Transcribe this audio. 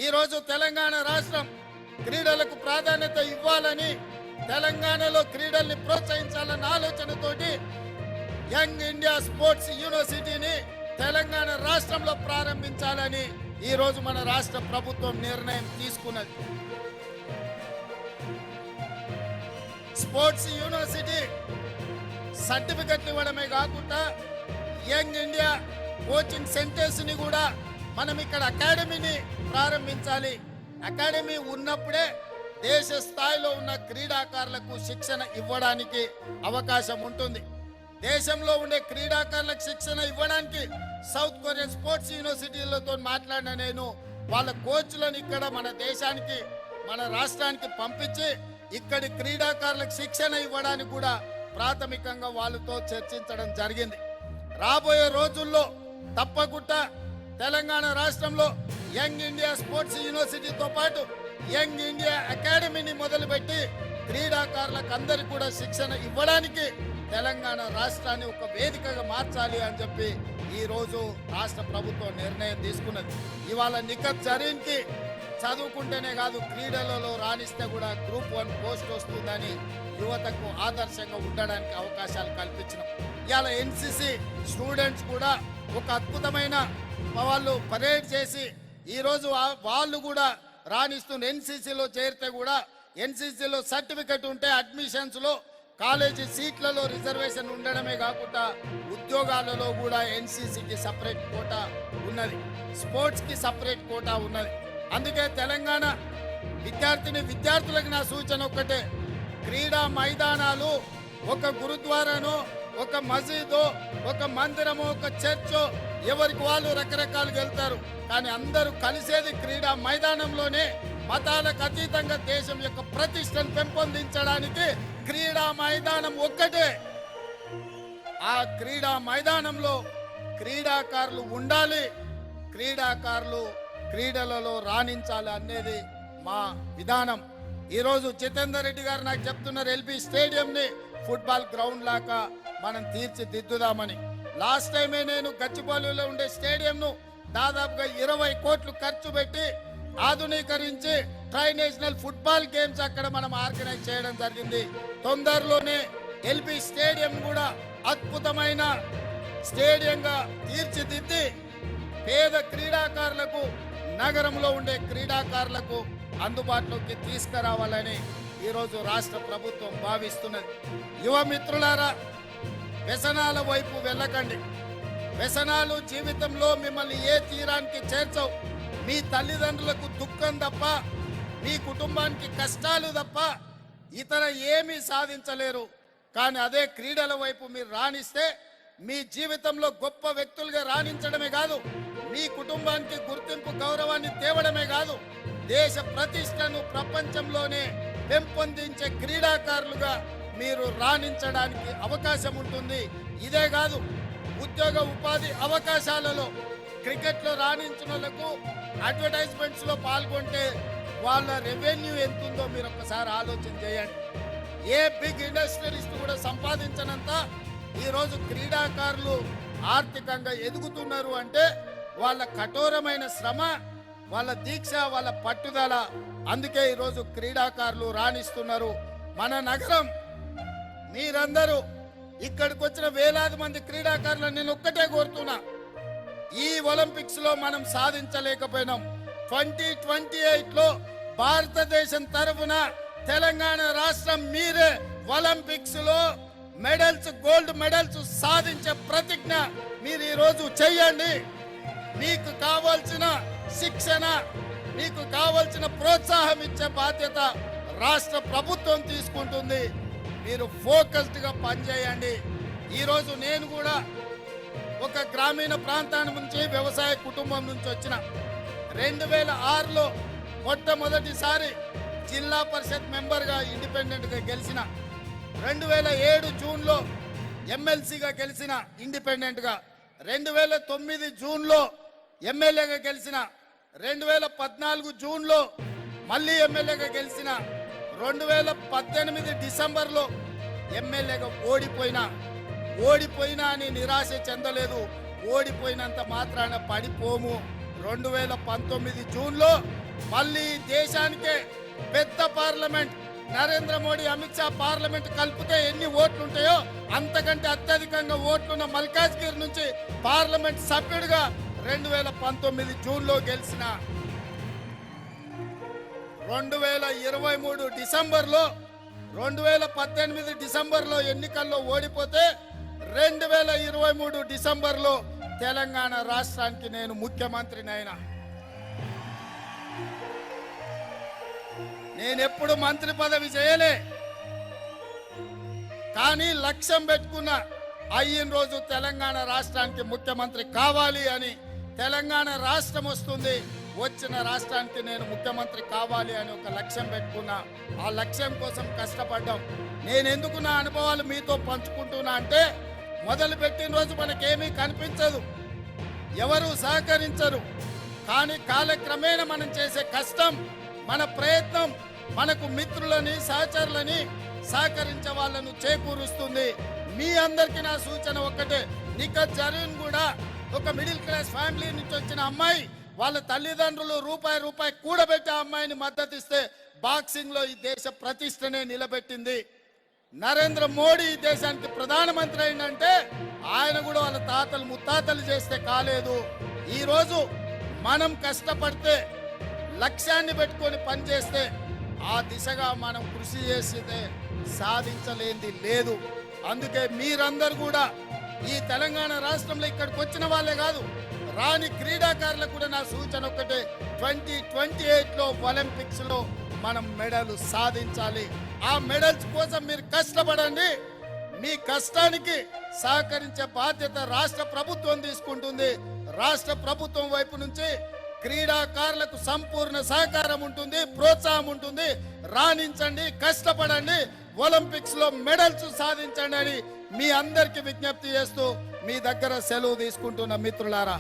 ఈరోజు తెలంగాణ రాష్ట్రం క్రీడలకు ప్రాధాన్యత ఇవ్వాలని, తెలంగాణలో క్రీడల్ని ప్రోత్సహించాలన్న ఆలోచనతోటి యంగ్ ఇండియా స్పోర్ట్స్ యూనివర్సిటీని తెలంగాణ రాష్ట్రంలో ప్రారంభించాలని ఈరోజు మన రాష్ట్ర ప్రభుత్వం నిర్ణయం తీసుకున్నది. స్పోర్ట్స్ యూనివర్సిటీ సర్టిఫికెట్లు ఇవ్వడమే కాకుండా యంగ్ ఇండియా కోచింగ్ సెంటర్స్ని కూడా మనం ఇక్కడ అకాడమీని ప్రారంభించాలి. అకాడమీ ఉన్నప్పుడే దేశ స్థాయిలో ఉన్న క్రీడాకారులకు శిక్షణ ఇవ్వడానికి అవకాశం ఉంటుంది. దేశంలో ఉండే క్రీడాకారులకు శిక్షణ ఇవ్వడానికి సౌత్ కొరియన్ స్పోర్ట్స్ యూనివర్సిటీలతో మాట్లాడిన నేను వాళ్ళ కోచ్లను ఇక్కడ మన దేశానికి, మన రాష్ట్రానికి పంపించి ఇక్కడి క్రీడాకారులకు శిక్షణ ఇవ్వడానికి కూడా ప్రాథమికంగా వాళ్ళతో చర్చించడం జరిగింది. రాబోయే రోజుల్లో తప్పకుండా తెలంగాణ రాష్ట్రంలో యంగ్ ఇండియా స్పోర్ట్స్ యూనివర్సిటీతో పాటు యంగ్ ఇండియా అకాడమీని మొదలుపెట్టి క్రీడాకారులకు అందరికీ కూడా శిక్షణ ఇవ్వడానికి తెలంగాణ రాష్ట్రాన్ని ఒక వేదికగా మార్చాలి అని చెప్పి ఈరోజు రాష్ట్ర ప్రభుత్వం నిర్ణయం తీసుకున్నది. ఇవాళ నిఖత్ జరీన్కి చదువుకుంటేనే కాదు, క్రీడలలో రాణిస్తే కూడా గ్రూప్ 1 పోస్ట్ వస్తుందని యువతకు ఆదర్శంగా ఉండడానికి అవకాశాలు కల్పించినాం. ఇవాళ ఎన్సిసి స్టూడెంట్స్ కూడా ఒక అద్భుతమైన వాళ్ళు పరేడ్ చేసి ఈరోజు వాళ్ళు కూడా రాణిస్తున్న ఎన్సిసిలో చేరితే కూడా ఎన్సిసిలో సర్టిఫికెట్ ఉంటే అడ్మిషన్స్లో కాలేజీ సీట్లలో రిజర్వేషన్ ఉండడమే కాకుండా ఉద్యోగాలలో కూడా ఎన్సిసికి సపరేట్ కోటా ఉన్నది, స్పోర్ట్స్కి సపరేట్ కోటా ఉన్నది. అందుకే తెలంగాణ విద్యార్థులకు నా సూచన ఒక్కటే, క్రీడా మైదానాలు ఒక గురుద్వారాను, ఒక మసీదు, ఒక మందిరము, ఒక చర్చో ఎవరికి వాళ్ళు రకరకాలుగా వెళ్తారు, కానీ అందరూ కలిసేది క్రీడా మైదానంలోనే. మతాలకు అతీతంగా దేశం యొక్క ప్రతిష్టను పెంపొందించడానికి క్రీడా మైదానం ఒక్కటే. ఆ క్రీడా మైదానంలో క్రీడాకారులు ఉండాలి, క్రీడాకారులు క్రీడలలో రాణించాలి అనేది మా విధానం. ఈరోజు జితేందర్ రెడ్డి గారు నాకు చెప్తున్నారు, ఎల్బీ స్టేడియంని ఫుట్బాల్ గ్రౌండ్ లాగా మనం తీర్చిదిద్దుదామని. లాస్ట్ టైమే నేను గచ్చిబౌలిలో ఉండే స్టేడియంను దాదాపుగా 20 కోట్లు ఖర్చు పెట్టి ఆధునీకరించి ట్రై నేషనల్ ఫుట్బాల్ గేమ్స్ అక్కడ మనం ఆర్గనైజ్ చేయడం జరిగింది. తొందరలోనే ఎల్బీ స్టేడియం కూడా అద్భుతమైన స్టేడియంగా తీర్చిదిద్ది పేద క్రీడాకారులకు, నగరంలో ఉండే క్రీడాకారులకు అందుబాటులోకి తీసుకురావాలని ఈరోజు రాష్ట్ర ప్రభుత్వం భావిస్తున్నది. యువ మిత్రులారా, వ్యసనాల వైపు వెళ్ళకండి. వ్యసనాలు జీవితంలో మిమ్మల్ని ఏ తీరానికి చేర్చవు. మీ తల్లిదండ్రులకు దుఃఖం తప్ప, మీ కుటుంబానికి కష్టాలు తప్ప ఇతర ఏమీ సాధించలేరు. కానీ అదే క్రీడల వైపు మీరు రాణిస్తే మీ జీవితంలో గొప్ప వ్యక్తులుగా రాణించడమే కాదు, మీ కుటుంబానికి గుర్తింపు గౌరవాన్ని తేవడమే కాదు, దేశ ప్రతిష్టను ప్రపంచంలోనే పెంపొందించే క్రీడాకారులుగా మీరు రాణించడానికి అవకాశం ఉంటుంది. ఇదే కాదు, ఉద్యోగ ఉపాధి అవకాశాలలో క్రికెట్లో రాణించిన వాళ్ళకు అడ్వర్టైజ్మెంట్స్లో పాల్గొంటే వాళ్ళ రెవెన్యూ ఎంతుందో మీరు ఒక్కసారి ఆలోచన చేయండి. ఏ బిగ్ ఇండస్ట్రియలిస్ట్ కూడా సంపాదించనంత ఈరోజు క్రీడాకారులు ఆర్థికంగా ఎదుగుతున్నారు అంటే వాళ్ళ కఠోరమైన శ్రమ, వాళ్ళ దీక్ష, వాళ్ళ పట్టుదల. అందుకే ఈరోజు క్రీడాకారులు రాణిస్తున్నారు. మన నగరం, మీరందరూ ఇక్కడికి వచ్చిన వేలాది మంది క్రీడాకారులను నేను ఒక్కటే కోరుతున్నా, ఈ ఒలింపిక్స్ లో మనం సాధించలేకపోయినాం. 2028లో భారతదేశం తరఫున తెలంగాణ రాష్ట్రం మీరే ఒలింపిక్స్ లో మెడల్స్, గోల్డ్ మెడల్స్ సాధించే ప్రతిజ్ఞ మీరు ఈరోజు చెయ్యండి. మీకు కావాల్సిన శిక్షణ, మీకు కావాల్సిన ప్రోత్సాహం ఇచ్చే బాధ్యత రాష్ట్ర ప్రభుత్వం తీసుకుంటుంది. మీరు ఫోకస్డ్గా పనిచేయండి. ఈరోజు నేను కూడా ఒక గ్రామీణ ప్రాంతాల నుంచి, వ్యవసాయ కుటుంబం నుంచి వచ్చిన. 2006లో మొట్టమొదటిసారి జిల్లా పరిషత్ మెంబర్గా ఇండిపెండెంట్గా గెలిచిన. 2007 జూన్లో ఎమ్మెల్సీగా గెలిచిన ఇండిపెండెంట్గా. 2009 జూన్లో ఎమ్మెల్యేగా గెలిచిన. 2014 జూన్లో మళ్ళీ ఎమ్మెల్యేగా గెలిచిన. 2018 డిసెంబర్లో ఎమ్మెల్యేగా ఓడిపోయినా అని నిరాశ చెందలేదు. ఓడిపోయినంత మాత్రాన పడిపోము. 2019 జూన్లో మళ్ళీ దేశానికే పెద్ద పార్లమెంట్ నరేంద్ర మోడీ అమిత్ షా పార్లమెంట్ కలిపితే ఎన్ని ఓట్లు ఉంటాయో అంతకంటే అత్యధికంగా ఓట్లున్న మల్కాజ్గిరి నుంచి పార్లమెంట్ సభ్యుడిగా 2019 జూన్లో గెలిచిన 2023 డిసెంబర్లో 2018 డిసెంబర్లో ఎన్నికల్లో ఓడిపోతే 2023 డిసెంబర్లో తెలంగాణ రాష్ట్రానికి నేను ముఖ్యమంత్రినైనా. నేనెప్పుడు మంత్రి పదవి చేయలే, కానీ లక్ష్యం పెట్టుకున్న అయిన రోజు తెలంగాణ రాష్ట్రానికి ముఖ్యమంత్రి కావాలి అని. తెలంగాణ రాష్ట్రం వస్తుంది, వచ్చిన రాష్ట్రానికి నేను ముఖ్యమంత్రి కావాలి అని ఒక లక్ష్యం పెట్టుకున్నా. ఆ లక్ష్యం కోసం కష్టపడ్డాం. నేను ఎందుకు నా అనుభవాలు మీతో పంచుకుంటున్నా అంటే, మొదలు పెట్టిన రోజు మనకేమీ కనిపించదు, ఎవరు సహకరించరు, కానీ కాలక్రమేణా మనం చేసే కష్టం, మన ప్రయత్నం మనకు మిత్రులని సహచరులని సహకరించే వాళ్ళను చేకూరుస్తుంది. మీ అందరికీ నా సూచన ఒక్కటే, నిఖత్ జరీన్ కూడా ఒక మిడిల్ క్లాస్ ఫ్యామిలీ నుంచి వచ్చిన అమ్మాయి, వాళ్ళ తల్లిదండ్రులు రూపాయి కూడబెట్టి ఆ అమ్మాయిని మద్దతు ఇస్తే బాక్సింగ్ లో ఈ దేశ ప్రతిష్టనే నిలబెట్టింది. నరేంద్ర మోడీ ఈ దేశానికి ప్రధానమంత్రి అయిందంటే ఆయన కూడా వాళ్ళ తాతలు ముత్తాతలు చేస్తే కాలేదు. ఈరోజు మనం కష్టపడితే లక్ష్యాన్ని పెట్టుకొని పనిచేస్తే ఆ దిశగా మనం కృషి చేస్తే సాధించలేనిది లేదు. అందుకే మీరందరూ కూడా ఈ తెలంగాణ రాష్ట్రంలో ఇక్కడికి వచ్చిన వాళ్ళే కాదు, రాని క్రీడాకారులకు కూడా నా సూచన ఒకటే, 2028లో ఒలింపిక్స్ లో మనం మెడల్ సాధించాలి. ఆ మెడల్స్ కోసం మీరు కష్టపడండి. మీ కష్టానికి సహకరించే బాధ్యత రాష్ట్ర ప్రభుత్వం తీసుకుంటుంది. రాష్ట్ర ప్రభుత్వం వైపు నుంచి క్రీడాకారులకు సంపూర్ణ సహకారం ఉంటుంది, ప్రోత్సాహం ఉంటుంది. రాణించండి, కష్టపడండి, ఒలింపిక్స్ లో మెడల్స్ సాధించండి అని మీ అందరికీ విజ్ఞప్తి చేస్తూ మీ దగ్గర సెలవు తీసుకుంటున్న మిత్రులారా.